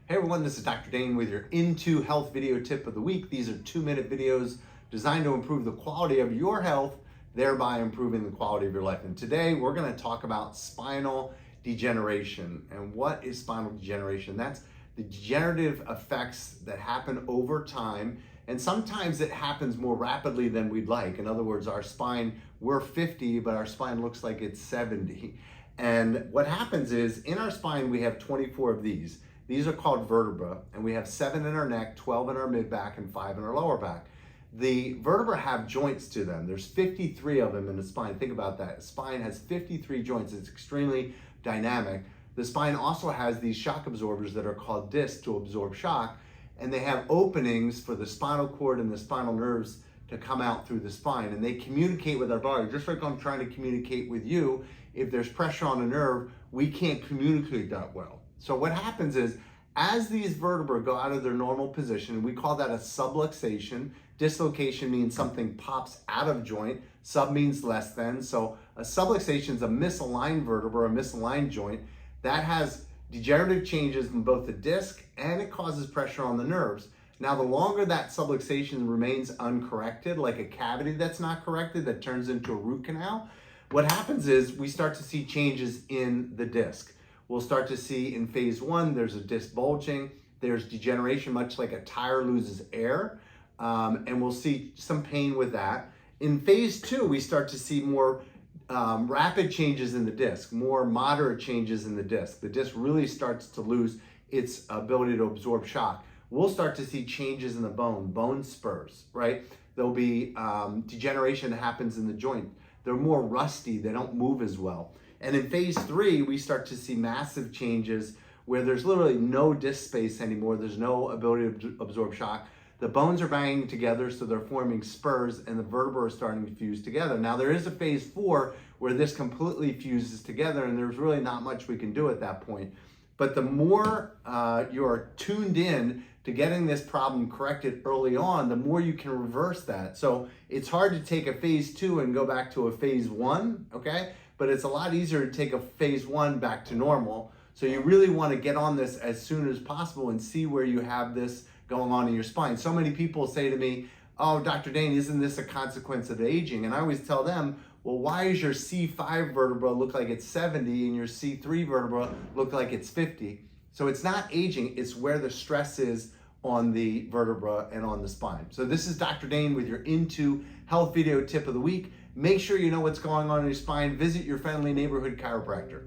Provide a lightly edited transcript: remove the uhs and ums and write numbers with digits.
Hey everyone, this is Dr. Dane with your Into Health video tip of the week. These are 2-minute videos designed to improve the quality of your health, thereby improving the quality of your life. And today we're going to talk about spinal degeneration. And what is spinal degeneration? That's the degenerative effects that happen over time. And sometimes it happens more rapidly than we'd like. In other words, our spine, we're 50, but our spine looks like it's 70. And what happens is in our spine, we have 24 of these. These are called vertebrae, and we have 7 in our neck, 12 in our mid-back, and 5 in our lower back. The vertebrae have joints to them. There's 53 of them in the spine. Think about that. The spine has 53 joints. It's extremely dynamic. The spine also has these shock absorbers that are called discs to absorb shock, and they have openings for the spinal cord and the spinal nerves to come out through the spine, and they communicate with our body, just like I'm trying to communicate with you. If there's pressure on a nerve, we can't communicate that well. So what happens is, as these vertebrae go out of their normal position, we call that a subluxation. Dislocation means something pops out of joint. Sub means less than. So a subluxation is a misaligned vertebra, a misaligned joint that has degenerative changes in both the disc and it causes pressure on the nerves. Now, the longer that subluxation remains uncorrected, like a cavity that's not corrected that turns into a root canal, what happens is we start to see changes in the disc. We'll start to see in phase 1, there's a disc bulging, there's degeneration, much like a tire loses air, and we'll see some pain with that. In phase 2, we start to see more rapid changes in the disc, more moderate changes in the disc. The disc really starts to lose its ability to absorb shock. We'll start to see changes in the bone spurs, right? There'll be degeneration that happens in the joint. They're more rusty, they don't move as well. And in phase 3, we start to see massive changes where there's literally no disc space anymore. There's no ability to absorb shock. The bones are banging together, so they're forming spurs, and the vertebrae are starting to fuse together. Now, there is a phase 4 where this completely fuses together, and there's really not much we can do at that point. But the more you're tuned in to getting this problem corrected early on, the more you can reverse that. So it's hard to take a phase 2 and go back to a phase 1, okay? But it's a lot easier to take a phase 1 back to normal. So you really want to get on this as soon as possible and see where you have this going on in your spine. So many people say to me, oh, Dr. Dane, isn't this a consequence of aging? And I always tell them, well, why does your C5 vertebra look like it's 70 and your C3 vertebra look like it's 50? So it's not aging, it's where the stress is on the vertebra and on the spine. So this is Dr. Dane with your Into Health video tip of the week. Make sure you know what's going on in your spine. Visit your friendly neighborhood chiropractor.